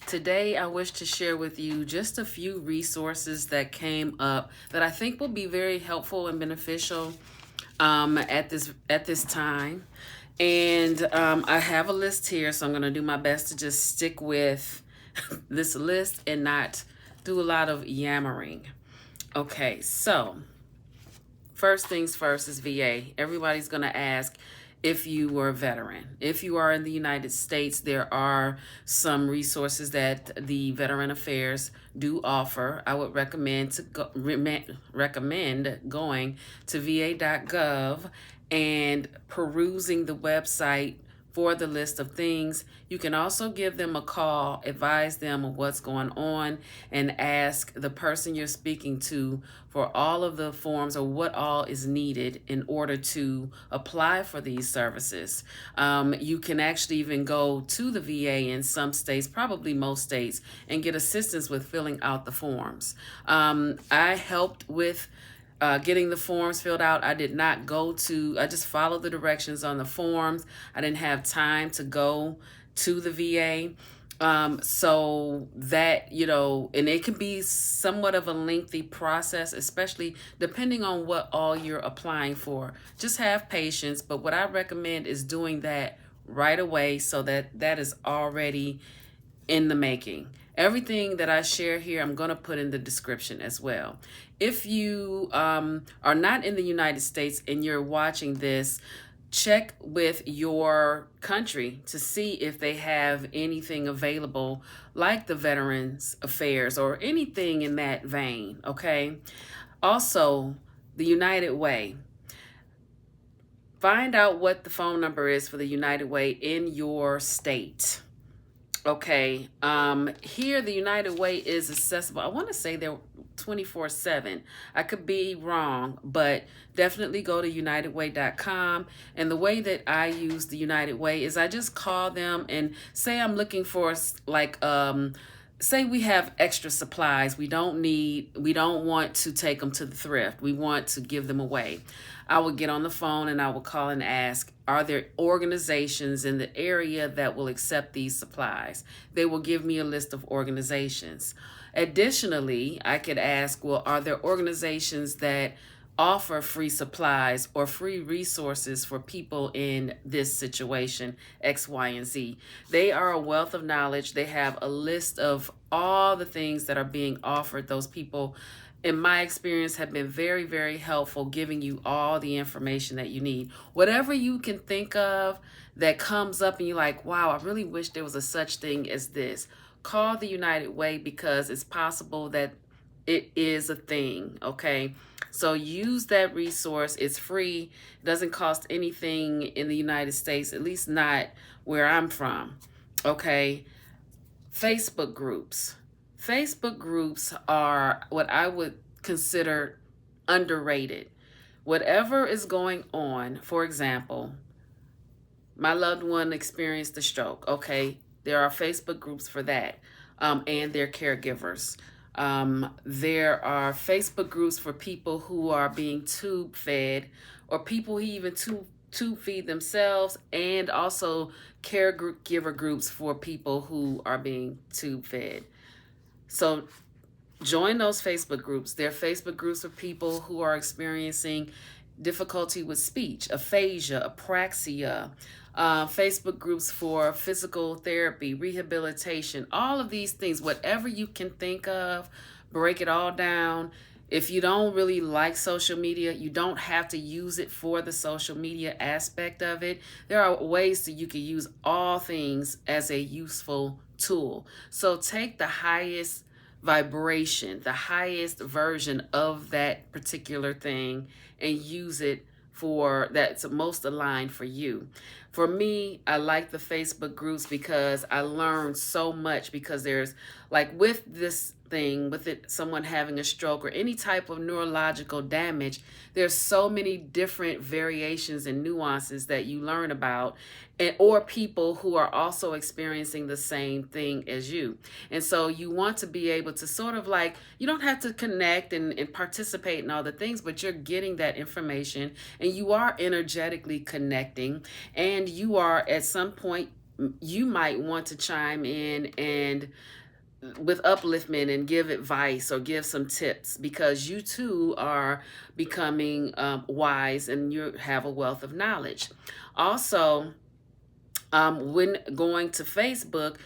Today, I wish to share with you just a few resources that came up that I think will be very helpful and beneficial at this time. And I have a list here, so I'm going to do my best to just stick with this list and not do a lot of yammering. Okay, so first things first is VA. Everybody's going to ask if you were a veteran. If you are in the United States, there are some resources that the Veteran Affairs do offer. I would recommend recommend going to va.gov and perusing the website for the list of things. You can also give them a call, advise them of what's going on, and ask the person you're speaking to for all of the forms or what all is needed in order to apply for these services. You can actually even go to the VA in some states, probably most states, and get assistance with filling out the forms. I helped with getting the forms filled out. I just followed the directions on the forms. I didn't have time to go to the VA. So that, and it can be somewhat of a lengthy process, especially depending on what all you're applying for. Just have patience. But what I recommend is doing that right away so that is already in the making. Everything that I share here, I'm going to put in the description as well. If you are not in the United States and you're watching this, check with your country to see if they have anything available like the Veterans Affairs or anything in that vein, okay? Also, the United Way. Find out what the phone number is for the United Way in your state. Okay, here the United Way is accessible. I want to say they're 24/7. I could be wrong, but definitely go to unitedway.com. And the way that I use the United Way is I just call them and say I'm looking for say we have extra supplies we don't want to take them to the thrift. We want to give them away. I would get on the phone and I would call and ask, are there organizations in the area that will accept these supplies? They will give me a list of organizations. Additionally, I could ask, well, are there organizations that offer free supplies or free resources for people in this situation, X, Y, and Z? They are a wealth of knowledge. They have a list of all the things that are being offered. Those people, in my experience, have been very, very helpful, giving you all the information that you need. Whatever you can think of that comes up and you're like, wow, I really wish there was a such thing as this. Call the United Way because it's possible that it is a thing, okay? So use that resource. It's free. It doesn't cost anything in the United States, at least not where I'm from, okay? Facebook groups. Facebook groups are what I would consider underrated. Whatever is going on, for example, my loved one experienced a stroke, okay? There are Facebook groups for that, and they're caregivers. There are Facebook groups for people who are being tube fed or people who even tube feed themselves, and also caregiver groups for people who are being tube fed. So join those Facebook groups. There are Facebook groups for people who are experiencing difficulty with speech, aphasia, apraxia, Facebook groups for physical therapy, rehabilitation, all of these things, whatever you can think of, break it all down. If you don't really like social media, you don't have to use it for the social media aspect of it. There are ways that you can use all things as a useful tool. So take the highest vibration, the highest version of that particular thing, and use it for that's most aligned for you. For me, I like the Facebook groups because I learned so much, because there's like with this thing, with it, someone having a stroke or any type of neurological damage, there's so many different variations and nuances that you learn about, or people who are also experiencing the same thing as you. And so you want to be able to sort of like, you don't have to connect and participate in all the things, but you're getting that information and you are energetically connecting, and you are at some point you might want to chime in and with upliftment and give advice or give some tips, because you too are becoming wise and you have a wealth of knowledge. Also, when going to Facebook,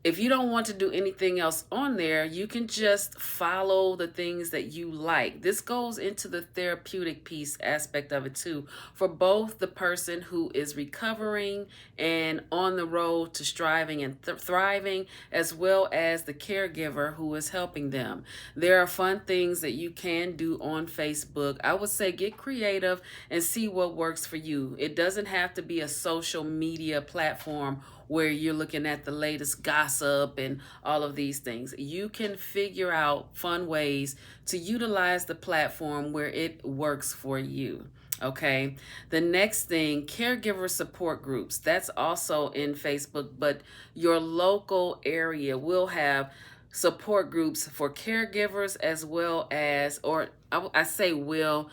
if you don't want to do anything else on there, you can just follow the things that you like. This goes into the therapeutic piece aspect of it too, for both the person who is recovering and on the road to striving and thriving, as well as the caregiver who is helping them. There are fun things that you can do on Facebook. I would say get creative and see what works for you. It doesn't have to be a social media platform where you're looking at the latest gossip and all of these things. You can figure out fun ways to utilize the platform where it works for you. Okay. The next thing, caregiver support groups. That's also in Facebook, but your local area will have support groups for caregivers as well as, or I say will,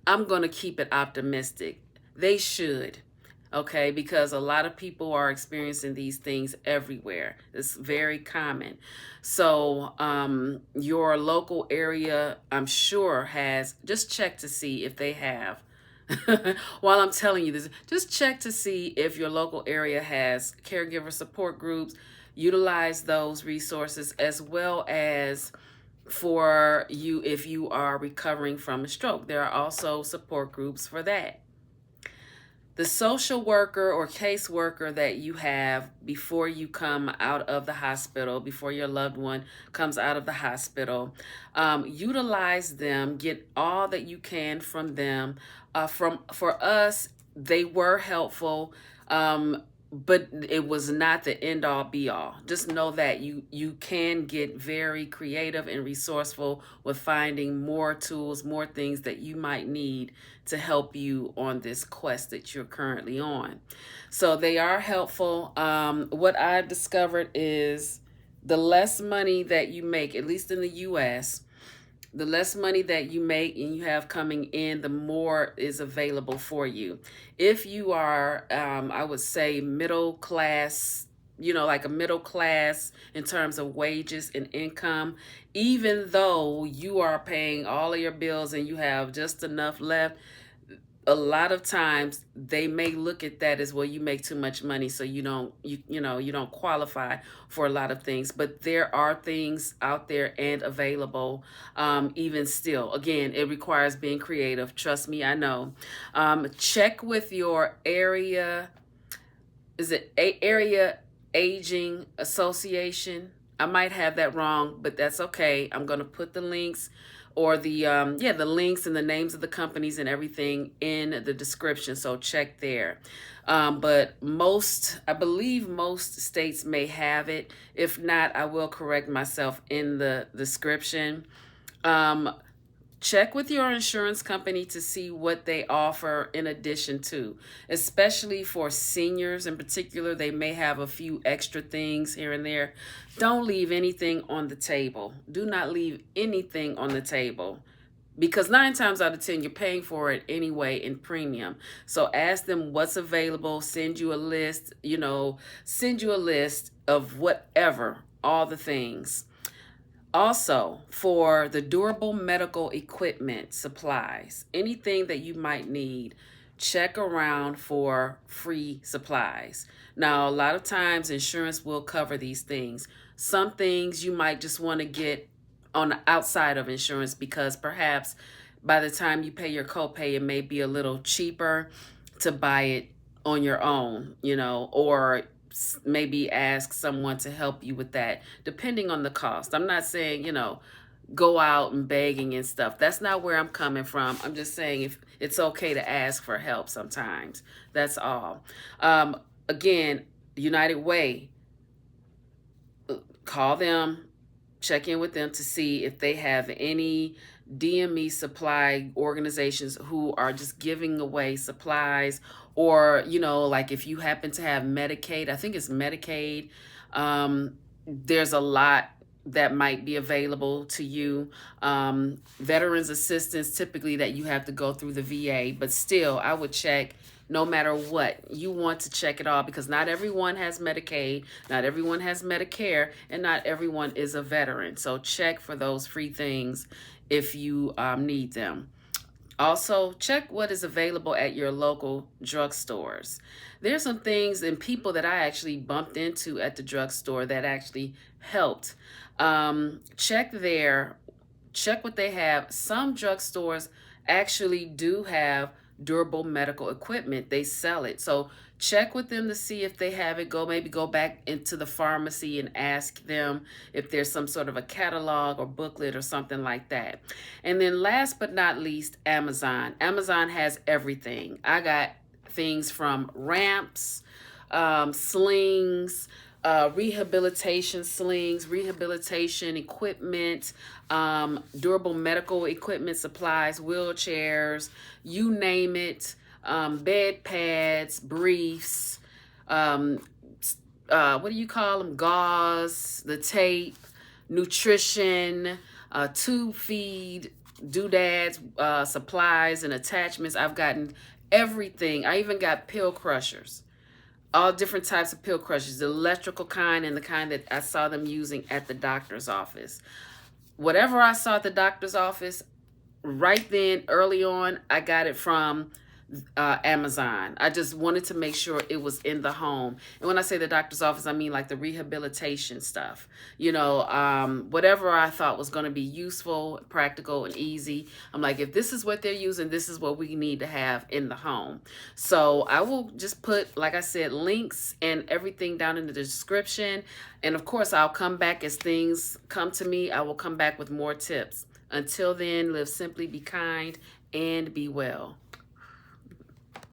I'm going to keep it optimistic. They should. Okay, because a lot of people are experiencing these things everywhere. It's very common. So your local area, I'm sure, has, just check to see if they have. While I'm telling you this, just check to see if your local area has caregiver support groups. Utilize those resources, as well as for you if you are recovering from a stroke. There are also support groups for that. The social worker or caseworker that you have before you come out of the hospital, before your loved one comes out of the hospital, utilize them, get all that you can from them. For us, they were helpful, but it was not the end all be all. Just know that you can get very creative and resourceful with finding more tools, more things that you might need to help you on this quest that you're currently on. So they are helpful. What I've discovered is the less money that you make, at least in the US, the less money that you make and you have coming in, the more is available for you. If you are, I would say, middle class, like a middle class in terms of wages and income, even though you are paying all of your bills and you have just enough left, a lot of times they may look at that as, well, you make too much money, so you don't qualify for a lot of things. But there are things out there and available, even still. Again, it requires being creative. Trust me, I know. Check with your area. Is it area aging association? I might have that wrong, but that's okay. I'm going to put the links, or the links and the names of the companies and everything in the description, so check there. But I believe most states may have it. If not, I will correct myself in the description. Check with your insurance company to see what they offer in addition to, especially for seniors in particular. They may have a few extra things here and there. Don't leave anything on the table. Do not leave anything on the table, because 9 times out of 10, you're paying for it anyway in premium. So ask them what's available, send you a list of whatever, all the things. Also, for the durable medical equipment, supplies, anything that you might need, check around for free supplies. Now, a lot of times insurance will cover these things. Some things you might just want to get on the outside of insurance, because perhaps by the time you pay your copay, it may be a little cheaper to buy it on your own, or maybe ask someone to help you with that, depending on the cost. I'm not saying, go out and begging and stuff. That's not where I'm coming from. I'm just saying if it's okay to ask for help sometimes. That's all. Again, United Way, call them, check in with them to see if they have any DME supply organizations who are just giving away supplies, or like if you happen to have Medicaid, I think it's Medicaid, there's a lot that might be available to you. Veterans assistance, typically that you have to go through the VA, but still I would check no matter what. You want to check it all because not everyone has Medicaid, not everyone has Medicare, and not everyone is a veteran. So check for those free things if you need them. Also, check what is available at your local drugstores. There's some things and people that I actually bumped into at the drugstore that actually helped. Check there, check what they have. Some drugstores actually do have durable medical equipment. They sell it. So check with them to see if they have it. Maybe go back into the pharmacy and ask them if there's some sort of a catalog or booklet or something like that. And then last but not least, Amazon. Amazon has everything. I got things from ramps, slings, rehabilitation slings, rehabilitation equipment, durable medical equipment, supplies, wheelchairs, you name it, bed pads, briefs, what do you call them? Gauze, the tape, nutrition, tube feed, doodads, supplies and attachments. I've gotten everything. I even got pill crushers, all different types of pill crushers, the electrical kind and the kind that I saw them using at the doctor's office. Whatever I saw at the doctor's office, right then, early on, I got it from Amazon. I just wanted to make sure it was in the home. And when I say the doctor's office, I mean like the rehabilitation stuff. You know, whatever I thought was going to be useful, practical, and easy. I'm like, if this is what they're using, this is what we need to have in the home. So I will just put, like I said, links and everything down in the description. And of course, I'll come back as things come to me. I will come back with more tips. Until then, live simply, be kind, and be well.